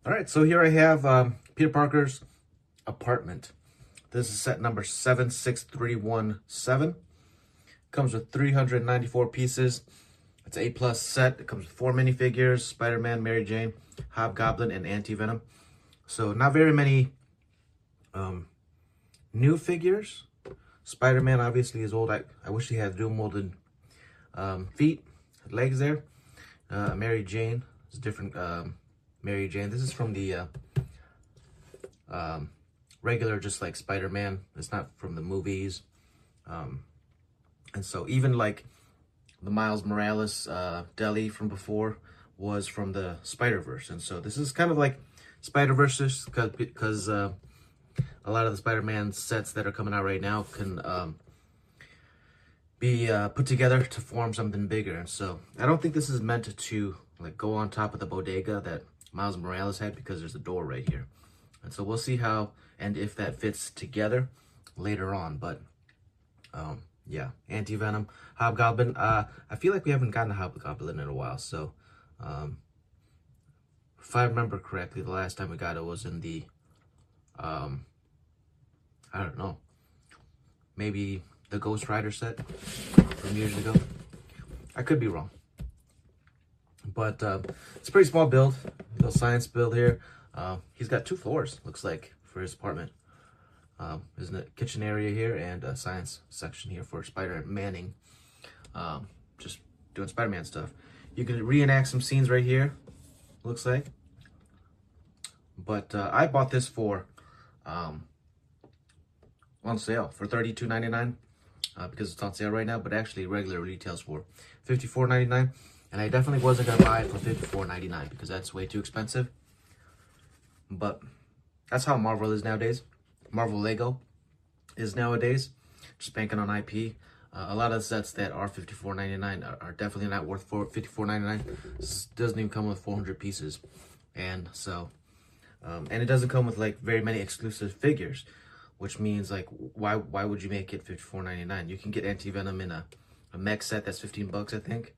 All right, so here I have Peter Parker's apartment. This is set number 76317. Comes with 394 pieces. It's an A+ set. It comes with 4 minifigures: Spider-Man, Mary Jane, Hobgoblin, and Anti-Venom. So not very many new figures. Spider-Man obviously is old. I wish he had dual molded feet, legs there. Mary Jane is different. Mary Jane. This is from the regular, just like Spider-Man. It's not from the movies. And so even like the Miles Morales deli from before was from the Spider-Verse. And so this is kind of like Spider-Verse because a lot of the Spider-Man sets that are coming out right now can be put together to form something bigger. And so I don't think this is meant to like go on top of the bodega that Miles Morales had, because there's a door right here. And so we'll see how and if that fits together later on. But yeah, Anti-Venom, Hobgoblin. I feel like we haven't gotten a Hobgoblin in a while. So if I remember correctly, the last time we got it was in the I don't know, maybe the Ghost Rider set from years ago. I could be wrong. But it's a pretty small build, little science build here. He's got 2 floors, looks like, for his apartment. There's a kitchen area here and a science section here for Spider-Manning. Just doing Spider-Man stuff. You can reenact some scenes right here, looks like. But I bought this for on sale for $32.99 because it's on sale right now, but actually regular retails for $54.99. And I definitely wasn't going to buy it for $54.99 because that's way too expensive. But that's how Marvel is nowadays. Marvel Lego is nowadays. Just banking on IP. A lot of the sets that are $54.99 are definitely not worth $54.99. This doesn't even come with 400 pieces. And so, and it doesn't come with like very many exclusive figures, which means like, why would you make it $54.99? You can get Anti-Venom in a mech set that's $15, I think.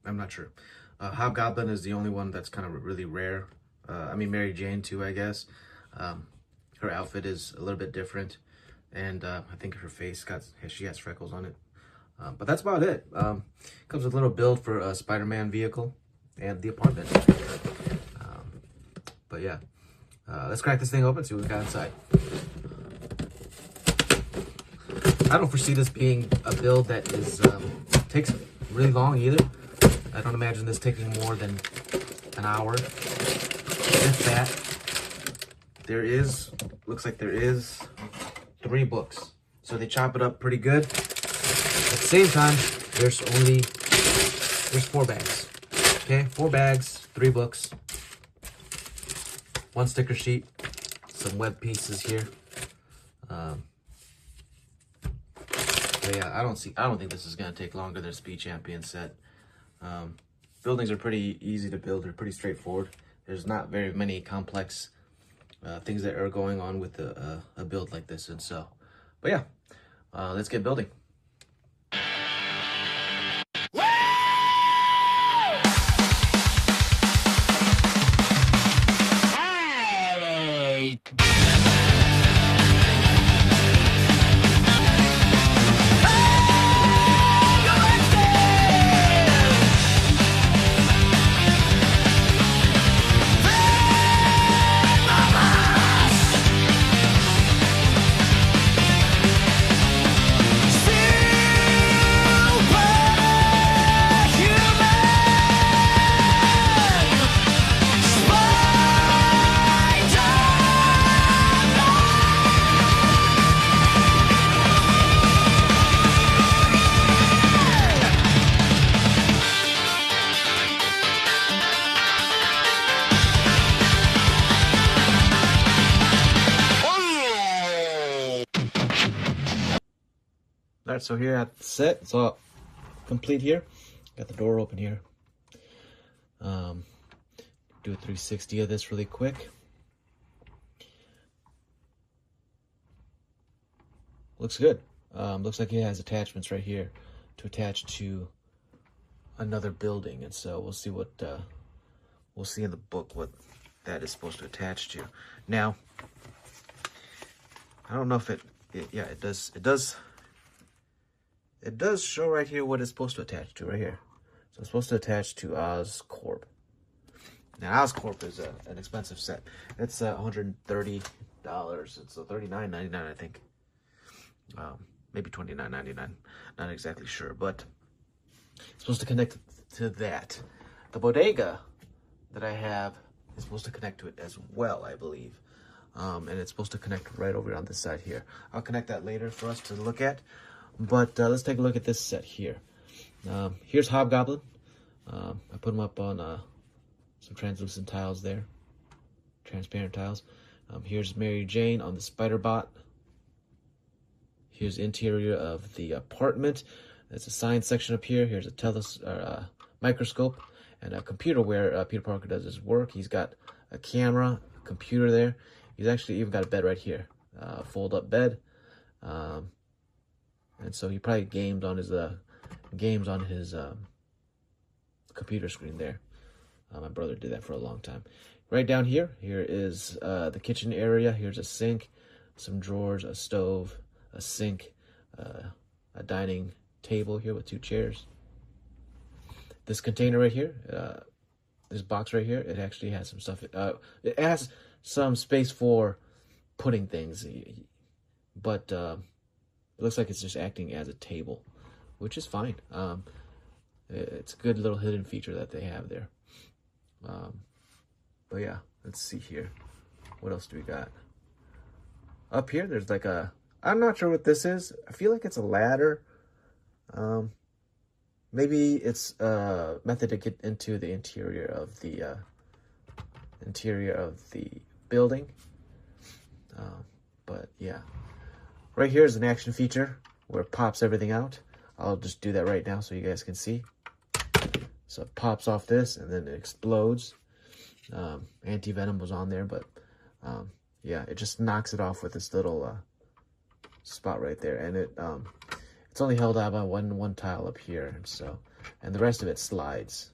I'm not sure. Hobgoblin is the only one that's kind of really rare. I mean, Mary Jane too, I guess. Her outfit is a little bit different. And I think her face she has freckles on it. But that's about it. Comes with a little build for a Spider-Man vehicle and the apartment. But yeah, let's crack this thing open and see what we got inside. I don't foresee this being a build that is takes really long either. I don't imagine this taking more than an hour, if that. Looks like there is 3 books. So they chop it up pretty good. At the same time, there's 4 bags. Okay, 4 bags, 3 books, 1 sticker sheet, some web pieces here. But yeah, I don't think this is gonna take longer than Speed Champion set. Buildings are pretty easy to build. They're pretty straightforward. There's not very many complex things that are going on with a build like this. And so, but yeah, let's get building. All right, so here at the set, it's all complete here. Got the door open here. Do a 360 of this really quick. Looks good. Looks like it has attachments right here to attach to another building, and so we'll see what we'll see in the book what that is supposed to attach to. Now, I don't know if yeah, it does show right here what it's supposed to attach to right here. So it's supposed to attach to Oscorp. Now Oscorp is an expensive set. It's $130. It's $39.99, I think. Maybe $29.99. Not exactly sure, but it's supposed to connect to that. The Bodega that I have is supposed to connect to it as well, I believe. And it's supposed to connect right over on this side here. I'll connect that later for us to look at. But let's take a look at this set here. Here's Hobgoblin. I put him up on some translucent tiles there. Transparent tiles. Here's Mary Jane on the Spider-Bot. Here's the interior of the apartment. There's a science section up here. Here's a microscope and a computer where Peter Parker does his work. He's got a camera, a computer there. He's actually even got a bed right here, fold-up bed. And so he probably games on his computer screen there. My brother did that for a long time. Right down here is the kitchen area. Here's a sink, some drawers, a stove, a sink, a dining table here with 2 chairs. This container right here, this box right here, it actually has some stuff. It has some space for putting things, but it looks like it's just acting as a table, which is fine. It's a good little hidden feature that they have there. But yeah, let's see here. What else do we got? Up here, there's like I'm not sure what this is. I feel like it's a ladder. Maybe it's a method to get into the interior of the building. But yeah, right here is an action feature where it pops everything out. I'll just do that right now so you guys can see. So it pops off this and then it explodes. Anti-venom was on there, but yeah, it just knocks it off with this little spot right there, and it's only held out by one tile up here, and the rest of it slides.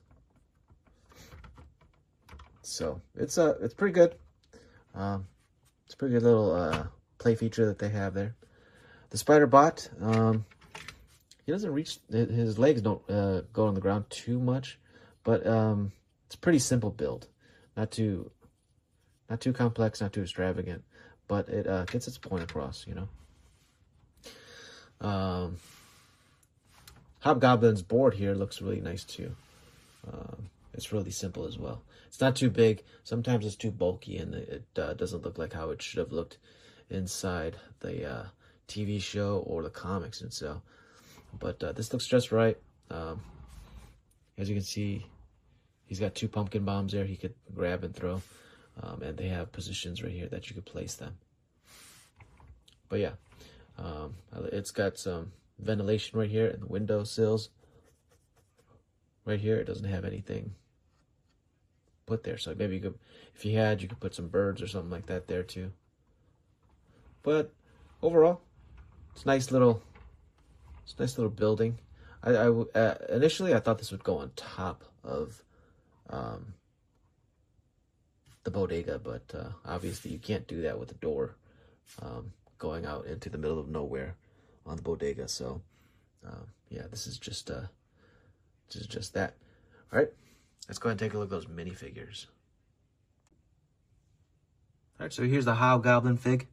So it's pretty good. It's a pretty good little play feature that they have there. The Spider-Bot, he doesn't reach, his legs don't go on the ground too much, but it's a pretty simple build. Not too complex, not too extravagant, but it gets its point across, you know. Hobgoblin's board here looks really nice too. It's really simple as well. It's not too big. Sometimes it's too bulky and it doesn't look like how it should have looked inside the TV show or the comics and so. But this looks just right. As you can see, he's got 2 pumpkin bombs there he could grab and throw. And they have positions right here that you could place them. But yeah, it's got some ventilation right here in the window sills. Right here, it doesn't have anything put there. So maybe you could, if you had, you could put some birds or something like that there too. But overall, it's a nice little building. Initially, I thought this would go on top of the bodega, but obviously you can't do that with the door going out into the middle of nowhere on the bodega. So yeah, this is just that. All right, let's go ahead and take a look at those minifigures. All right, so here's the Hobgoblin fig.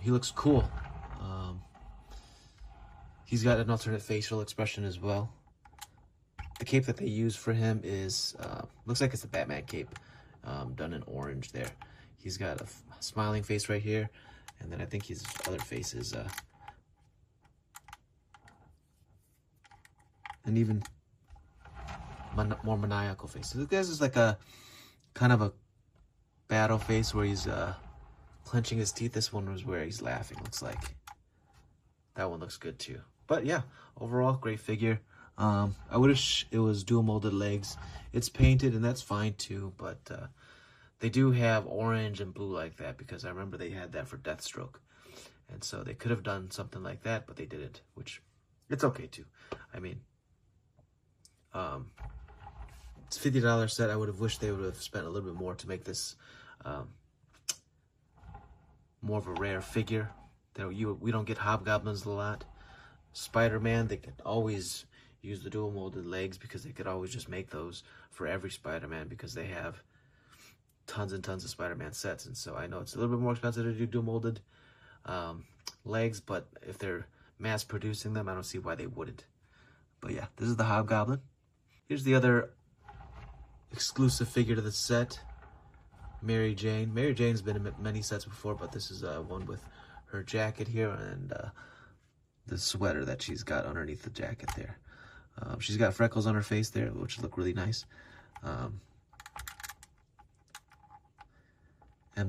He looks cool. He's got an alternate facial expression as well. The cape that they use for him is, looks like it's the Batman cape, done in orange there. He's got a smiling face right here, and then I think his other face is an even more maniacal face. So this is like a kind of a battle face where he's clenching his teeth. This one was where he's laughing, looks like. That one looks good too. But yeah, overall, great figure. I wish it was dual molded legs. It's painted and that's fine too, but they do have orange and blue like that because I remember they had that for Deathstroke. And so they could have done something like that, but they didn't, which it's okay too. I mean, It's a $50 set. I would have wished they would have spent a little bit more to make this more of a rare figure. We don't get hobgoblins a lot. Spider-Man, they could always use the dual molded legs because they could always just make those for every Spider-Man because they have tons and tons of Spider-Man sets. And so I know it's a little bit more expensive to do dual molded legs, but if they're mass producing them, I don't see why they wouldn't. But yeah, this is the Hobgoblin. Here's the other exclusive figure to the set, Mary Jane. Mary Jane's been in many sets before, but this is one with her jacket here and the sweater that she's got underneath the jacket there. She's got freckles on her face there, which look really nice. And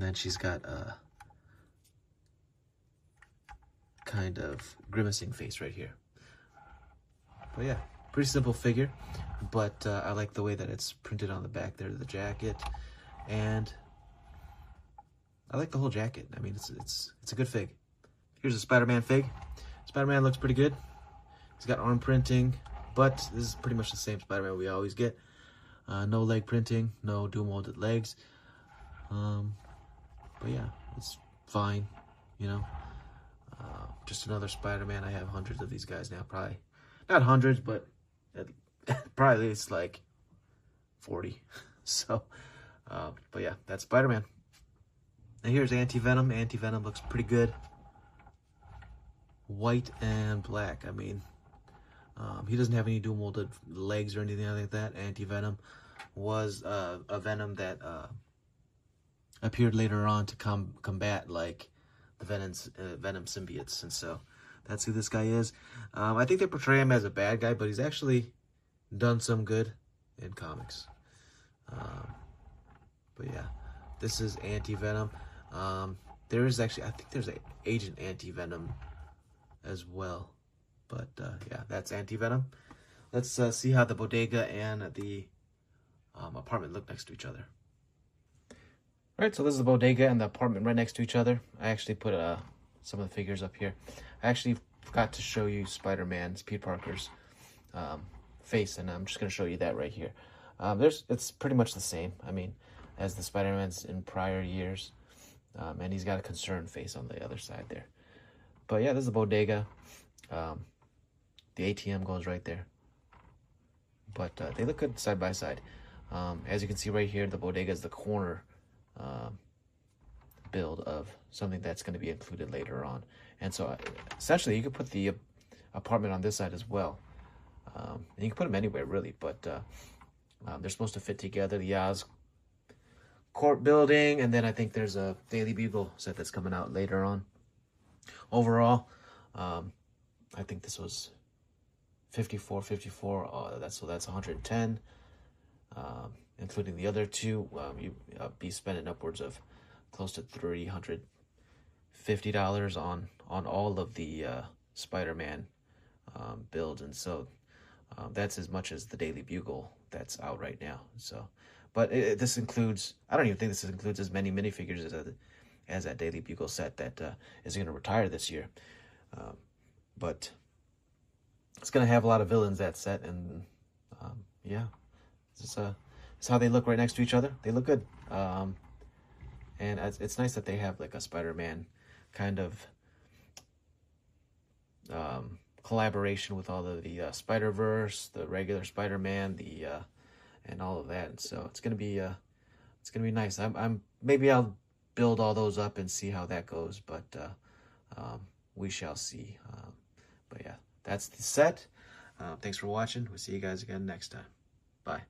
then she's got a kind of grimacing face right here. But yeah, pretty simple figure, but I like the way that it's printed on the back there of the jacket, and I like the whole jacket. I mean, it's a good fig. Here's a Spider-Man fig. Spider-Man looks pretty good. He's got arm printing, but this is pretty much the same Spider-Man we always get. No leg printing, no dual molded legs. But yeah, it's fine, you know. Just another Spider-Man. I have hundreds of these guys now, probably. Not hundreds, but probably it's like 40. So, but yeah, that's Spider-Man. And here's Anti-Venom. Anti-Venom looks pretty good. White and black. I mean, he doesn't have any dual molded legs or anything like that. Anti-Venom was a Venom that appeared later on to combat like the Venom symbiotes, and so that's who this guy is. I think they portray him as a bad guy, but he's actually done some good in comics. But yeah, this is Anti-Venom. There is actually, I think there's an Agent Anti-Venom as well. But yeah, that's Anti-Venom. Let's see how the bodega and the apartment look next to each other. All right, so this is the bodega and the apartment right next to each other. I actually put some of the figures up here. I actually forgot to show you Spider-Man's, Pete Parker's face, and I'm just going to show you that right here. It's pretty much the same, I mean, as the Spider-Man's in prior years. And he's got a concerned face on the other side there. But yeah, this is the bodega. The ATM goes right there. But they look good side by side. As you can see right here, the bodega is the corner build of something that's going to be included later on. And so essentially you could put the apartment on this side as well. And you can put them anywhere really, but they're supposed to fit together. The Oz Court building, and then I think there's a Daily Bugle set that's coming out later on. Overall, I think this was 54. That's 110, including the other two. You'd be spending upwards of close to $350 on all of the Spider-Man builds, and so that's as much as the Daily Bugle that's out right now. So, but this includes, I don't even think this includes as many minifigures as that Daily Bugle set that is going to retire this year. But it's going to have a lot of villains, that set, and yeah, this is how they look right next to each other. They look good. And it's nice that they have like a Spider-Man kind of collaboration with all of the Spider-Verse, the regular Spider-Man, and all of that. And so it's gonna be nice. Maybe I'll build all those up and see how that goes, but we shall see. But yeah, that's the set. Thanks for watching. We'll see you guys again next time. Bye.